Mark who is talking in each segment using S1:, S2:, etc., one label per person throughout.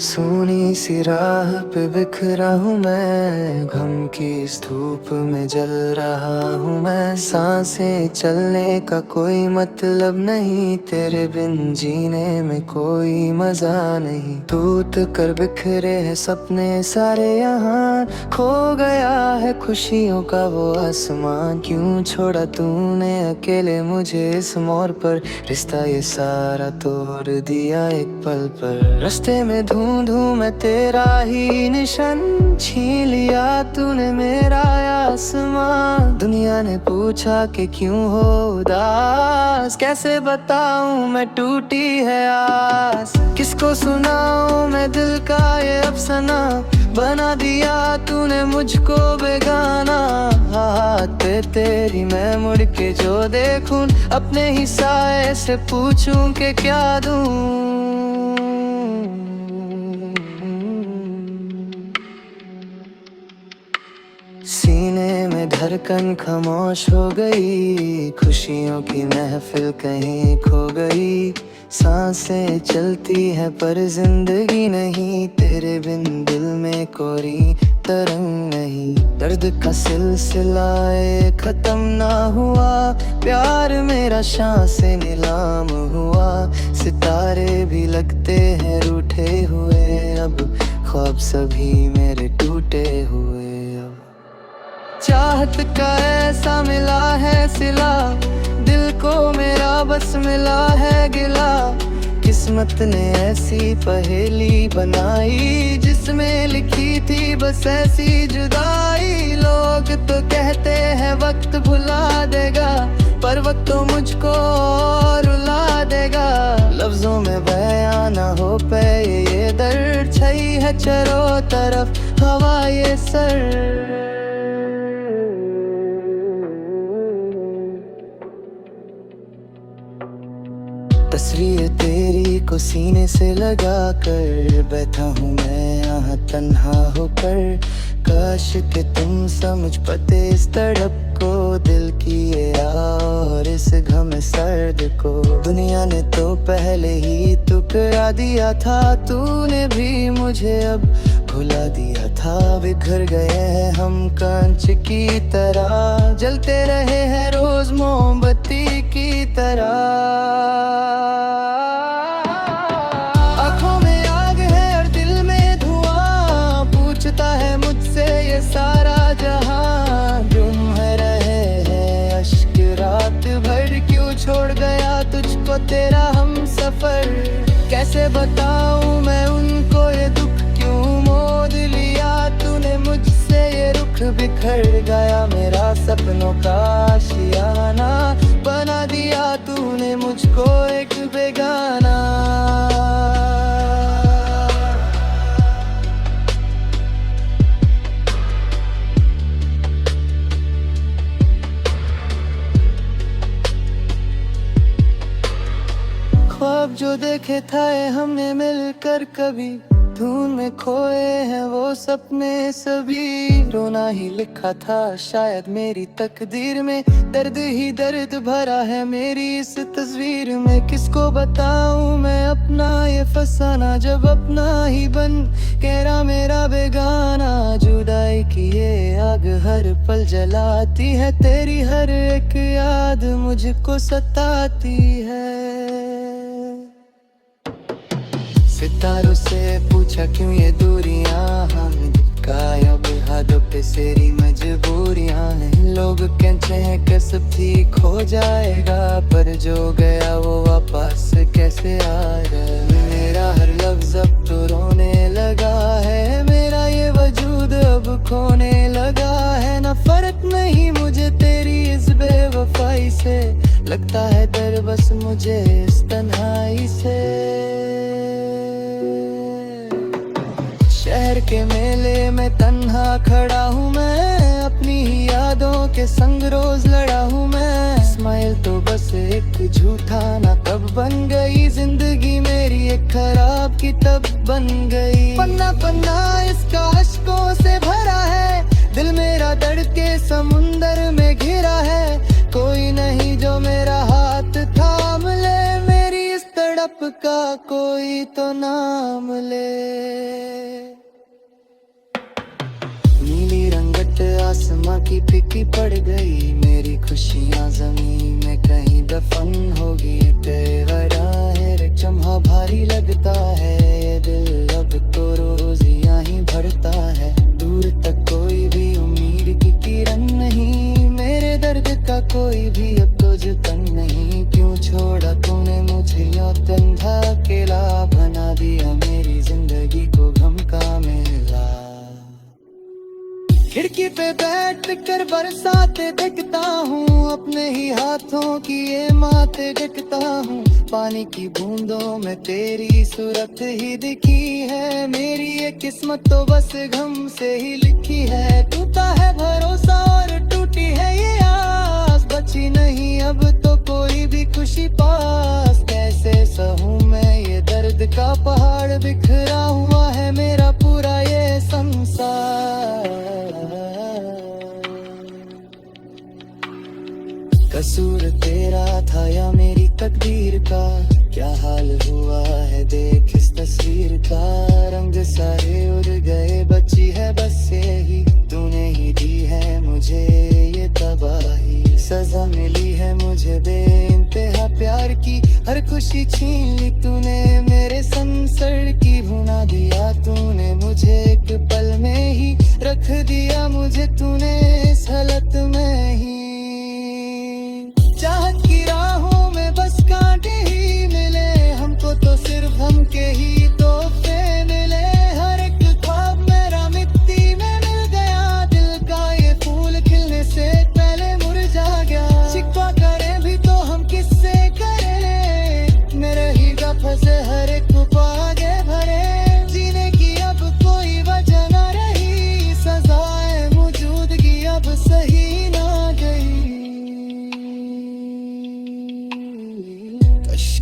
S1: सोनी सी राह पे बिखरा हूँ मैं, गम की इस धूप में जल रहा हूँ मैं। सांसें चलने का कोई मतलब नहीं, तेरे बिन जीने में कोई मजा नहीं। टूट कर बिखरे हैं सपने सारे यहाँ, खो गया है खुशियों का वो आसमान। क्यों छोड़ा तूने अकेले मुझे इस मोड़ पर, रिश्ता ये सारा तोड़ दिया एक पल पर। रास्ते में ढूंढूं मैं तेरा ही निशान, छीन लिया तूने मेरा आसमां। दुनिया ने पूछा कि क्यों हो उदास, कैसे बताऊं मैं टूटी है आस। किसको सुनाऊं मैं दिल का ये अफसाना, बना दिया तूने मुझको बेगाना। हाथ पे तेरी मैं मुड़ के जो देखूं, अपने ही साए से पूछूं कि क्या दूं। सीने में धड़कन खामोश हो गई, खुशियों की महफिल कहीं खो गई। सांसें चलती है पर जिंदगी नहीं, तेरे बिन दिल में कोई तरंग नहीं। दर्द का सिलसिला खत्म ना हुआ, प्यार मेरा शां से नीलाम हुआ। सितारे भी लगते हैं रूठे हुए अब, ख्वाब सभी मेरे टूटे हुए अब। चाहत का ऐसा मिला है सिला, दिल को मेरा बस मिला है गिला। किस्मत ने ऐसी पहेली बनाई, जिसमें लिखी थी बस ऐसी जुदाई। लोग तो कहते हैं वक्त भुला देगा, पर वक्त तो मुझको और रुला देगा। लफ्जों में बयां ना हो पे ये दर्द, छई है चारों तरफ हवा ये सर। तस्वीर तेरी को सीने से लगा कर बैठा हूँ मैं यहाँ तन्हा होकर। काश के तुम समझ पाते इस तड़प को, दिल की ये और इस गम सर्द को। दुनिया ने तो पहले ही टुकरा दिया था, तूने भी मुझे अब भुला दिया था। बिखर गए हैं हम कांच की तरह, जलते रहे हैं रोज मोमबत्ती की तरह। आंखों में आग है और दिल में धुआं, पूछता है मुझसे ये सारा जहां। गुम है रहे हैं अश्क रात भर, क्यों छोड़ गया तुझको तेरा हम सफर। कैसे बताऊं मैं उनको ये दुख, क्यों मोद लिया तूने मुझसे ये रुख। बिखर गया मेरा सपनों का आशियाना, बना दिया तूने मुझको एक बेगाना। ख्वाब जो देखे था हमने मिलकर कभी, धुन में खोए हैं वो सपने सभी। रोना ही लिखा था शायद मेरी तकदीर में, दर्द ही दर्द भरा है मेरी इस तस्वीर में। किसको बताऊं मैं अपना ये फसाना, जब अपना ही बन कह मेरा बेगाना। जुदाई की ये आग हर पल जलाती है, तेरी हर एक याद मुझको सताती है। सितारों से पूछा क्यों ये दूरियां, हमें दिखाया बेहदों पे तेरी मजबूरियां हैं। लोग कहते हैं कि सब ठीक हो जाएगा, पर जो गया वो वापस कैसे आएगा। मेरा हर लफ्ज अब तो रोने लगा है, मेरा ये वजूद अब खोने लगा है। ना फर्क नहीं मुझे तेरी इस बेवफाई से, लगता है डर बस मुझे इस तन्हाई से। शहर के मेले में तन्हा खड़ा हूँ मैं, अपनी ही यादों के संग रोज लड़ा हूँ मैं। स्माइल तो बस एक झूठा ना तब बन गई, जिंदगी मेरी एक खराब किताब बन गई। पन्ना पन्ना इसका अश्कों से भरा है, दिल मेरा दर्द के समुंदर में घिरा है। कोई नहीं जो मेरा हाथ थाम ले, मेरी इस तड़प का कोई तो नाम ले। नीली रंगत आसमां की फीकी पड़ गई, मेरी खुशियां जमीन में कहीं दफन होगी। तेरा है चम्हा भारी लगता है, ये दिल अब तो रोजियां ही भरता है। दूर तक कोई भी उम्मीद की किरण नहीं, मेरे दर्द का कोई भी अब तो जतन नहीं। क्यों छोड़ा तूने मुझे यूं तन्हा अकेला, बना दिया मेरी जिंदगी को गम का मेला। खिड़की पे बैठ कर बरसाते देखता हूँ, अपने ही हाथों की ये माते देखता हूँ। पानी की बूंदों में तेरी सूरत ही दिखी है, मेरी ये किस्मत तो बस गम से ही लिखी है। टूटा है भरोसा और टूटी है ये आस, बची नहीं अब तो कोई भी खुशी पास। कैसे सहूँ मैं ये दर्द का पहाड़, बिखरा हुआ है मेरा पूरा ये संसार। कसूर तेरा था या मेरी तकदीर का, क्या हाल हुआ है देख इस तस्वीर का। रंग सारे उड़ गए, बची है बस यही, तूने ही दी है मुझे ये तबाही। सजा मिली है मुझे बेइंतहा प्यार की, हर खुशी छीन ली तूने मेरे संसर की। भुना दिया तूने मुझे एक पल में ही, रख दिया मुझे तूने इस हालत में ही। चाहत की राहों में बस कांटे ही मिले, हमको तो सिर्फ हम के ही तोहफे मिले। हर एक ख्वाब मेरा मिट्टी में मिल गया, दिल का ये फूल खिलने से पहले मुरझा गया। शिकवा करें भी तो हम किससे करें, मेरे ही गप से हर एक को आगे भरे। जीने की अब कोई वजह न रही, सजाए मौजूदगी अब सही ना गई।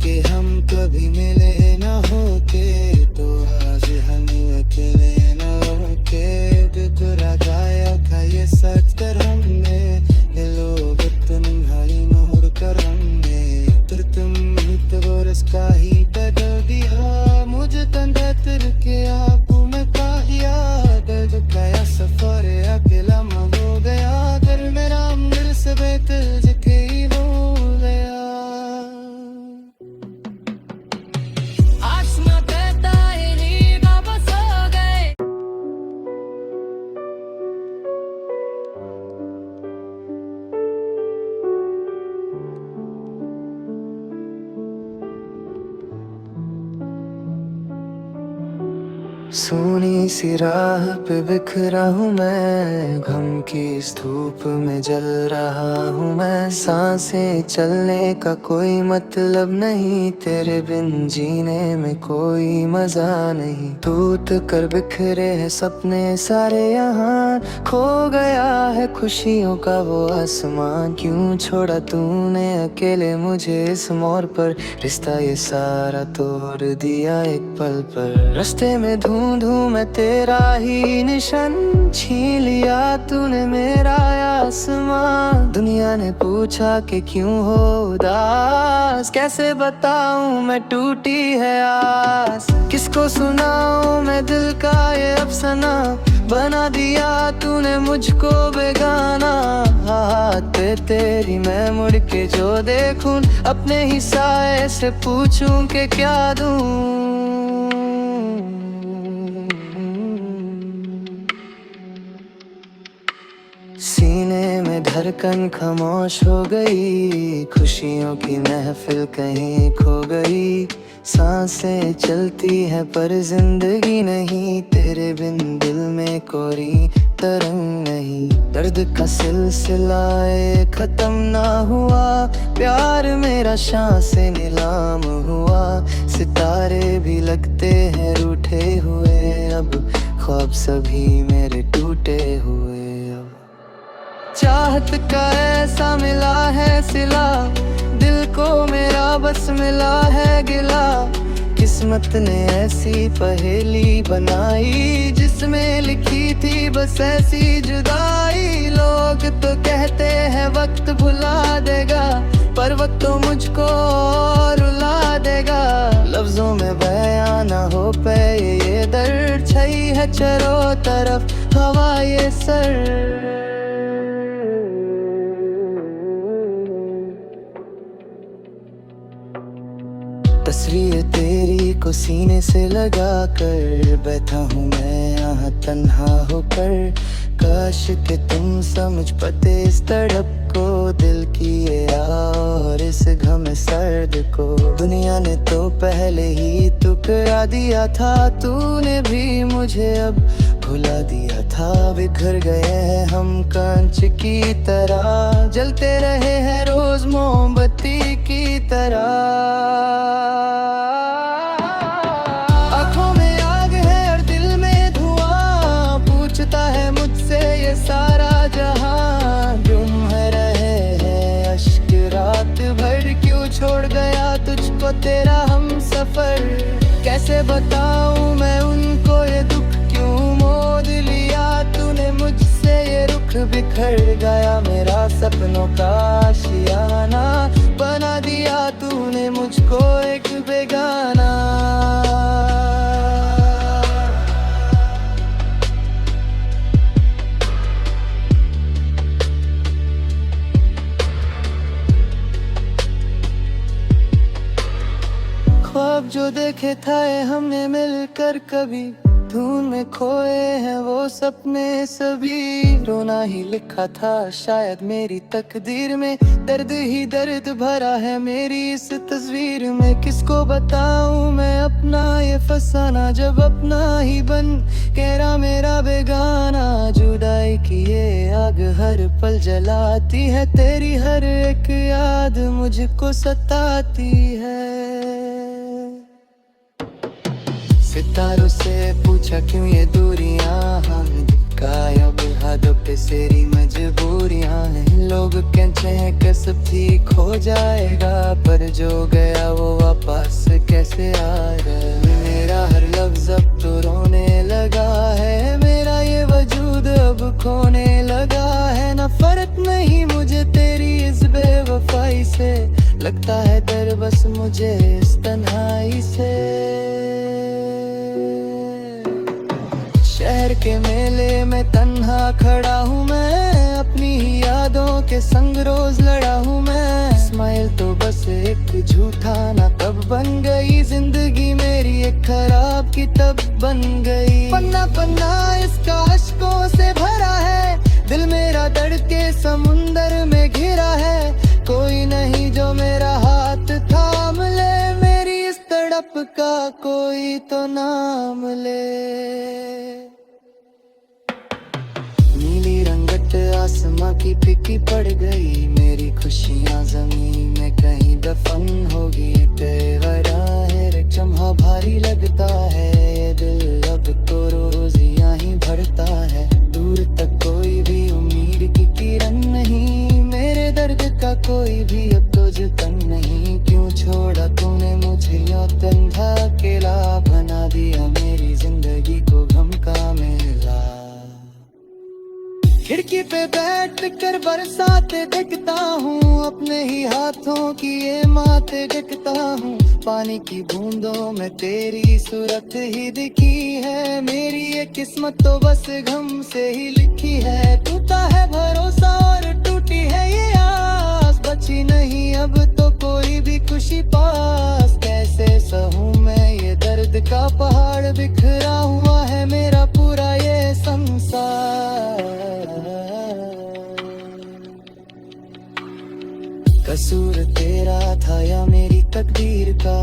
S1: के हम कभी मिले न होते, तो आज हम अकेले न होते। बिखरा गया था ये सच कर हमने, ये लोग तन्हाई में उड़ कर हमने। फिर तुम तो रस्ता ही बदल दिया, मुझे तंधा तर के आपको मैं पाया। दर्द का सफर अकेला हो गया, कर मेरा दिल से बेहतर जके ही हो गया। सोनी सी राह पे बिखरा हूँ मैं, गम की इस धूप में जल रहा हूँ मैं। सांसें चलने का कोई मतलब नहीं, तेरे बिन जीने में कोई मजा नहीं। टूट कर बिखरे हैं सपने सारे यहाँ, खो गया है खुशियों का वो आसमान। क्यों छोड़ा तूने अकेले मुझे इस मोड़ पर, रिश्ता ये सारा तोड़ दिया एक पल पर। रास्ते में ढूंढूं मैं तेरा ही निशान, छीन लिया तूने मेरा आसमां। दुनिया ने पूछा कि क्यों हो उदास, कैसे बताऊं मैं टूटी है आस। किसको सुनाऊं मैं दिल का ये अफसाना, बना दिया तूने मुझको बेगाना। हाथ पे तेरी मैं मुड़ के जो देखूं, अपने ही साए से पूछूं कि क्या दूं। सीने में धड़कन खामोश हो गई, खुशियों की महफिल कहीं खो गई। सांसें चलती है पर जिंदगी नहीं, तेरे बिन दिल में कोई तरंग नहीं। दर्द का सिलसिला खत्म ना हुआ, प्यार मेरा शान से नीलाम हुआ। सितारे भी लगते हैं रूठे हुए अब, ख्वाब सभी मेरे टूटे हुए अब। चाहत का ऐसा मिला है सिला, दिल को मेरा बस मिला है गिला। किस्मत ने ऐसी पहेली बनाई, जिसमें लिखी थी बस ऐसी जुदाई। लोग तो कहते हैं वक्त भुला देगा, पर वक्त तो मुझको और रुला देगा। लफ्जों में बयां ना हो पे ये दर्द, छई है चारों तरफ हवा ये सर। तस्वीर तेरी को सीने से लगा कर बैठा हूँ मैं यहाँ तन्हा होकर। काश के तुम समझ पाते इस तड़प को, दिल की ये और इस गम सर्द को। दुनिया ने तो पहले ही टुकरा दिया था, तूने भी मुझे अब भुला दिया था। बिखर गए हैं हम कांच की तरह, जलते रहे हैं रोज मोमबत्ती की तरह। आंखों में आग है और दिल में धुआं, पूछता है मुझसे ये सारा जहां। गुम है रहे हैं अश्क रात भर, क्यों छोड़ गया तुझको तेरा हम सफर। कैसे बताऊं मैं उनको ये दुख, क्यों मोद लिया तूने मुझसे ये रुख। बिखर गया मेरा सपनों का आशियाना, बना दिया तूने मुझको एक बेगाना। ख्वाब जो देखे था हमने मिलकर कभी, धुन में खोए हैं वो सपने सभी। रोना ही लिखा था शायद मेरी तकदीर में, दर्द ही दर्द भरा है मेरी इस तस्वीर में। किसको बताऊं मैं अपना ये फसाना, जब अपना ही बन कह रहा मेरा बेगाना। जुदाई की ये आग हर पल जलाती है, तेरी हर एक याद मुझको सताती है। सितारों से पूछा क्यों ये दूरियां, दिखाया बिहादों पे सेरी मजबूरियां हैं। लोग कहते हैं कि सब ठीक हो जाएगा, पर जो गया वो वापस कैसे आएगा। मेरा हर लफ्ज अब तो रोने लगा है, मेरा ये वजूद अब खोने लगा है। नफरत नहीं मुझे तेरी इस बेवफाई से, लगता है डर बस मुझे इस तन्हाई से। शहर के मेले में तन्हा खड़ा हूँ मैं, अपनी ही यादों के संग रोज लड़ा हूँ मैं। स्माइल तो बस एक झूठा ना तब बन गई, जिंदगी मेरी एक खराब किताब बन गई। पन्ना पन्ना इसका अश्कों से भरा है, दिल मेरा दर्द के समुंदर में घिरा है। कोई नहीं जो मेरा हाथ थाम ले, मेरी इस तड़प का कोई तो नाम ले। नीली रंगत आसमां की फीकी पड़ गई, मेरी खुशियां जमीन में कहीं दफन होगी। बेगरा है चम्हा भारी लगता है, ये दिल अब तो रोजियां ही भरता है। दूर तक कोई भी उम्मीद की किरण नहीं, मेरे दर्द का कोई भी अब तो जतन नहीं। क्यों छोड़ा तूने मुझे यूं तन्हा अकेला, बना दिया मेरी जिंदगी को गम का मेला। खिड़की पे बैठ कर बरसाते देखता हूँ, अपने ही हाथों की ये माथे देखता हूँ। पानी की बूंदों में तेरी सूरत ही दिखी है, मेरी ये किस्मत तो बस गम से ही लिखी है। टूटा है भरोसा और टूटी है ये आस, बची नहीं अब तो कोई भी खुशी पास। कैसे सहूँ मैं ये दर्द का पहाड़, बिखरा हुआ है मेरा पूरा ये संसार। कसूर तेरा था या मेरी तकदीर का,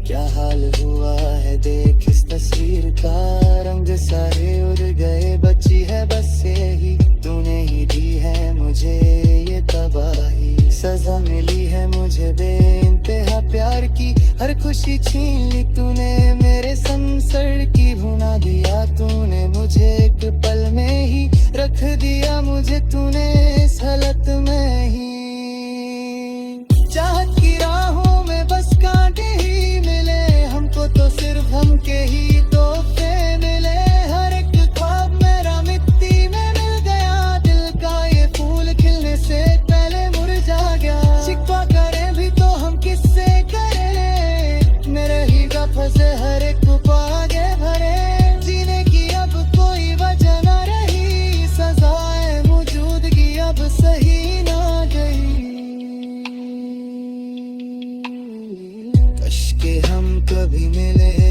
S1: क्या हाल हुआ है देख इस तस्वीर का। रंग सारे उड़ गए, बची है बस यही, तूने ही दी है मुझे ये तबाही। सजा मिली है मुझे बेइंतहा प्यार की, हर खुशी छीन ली तूने मेरे संसर की। भुना दिया तू कि हम कभी मिले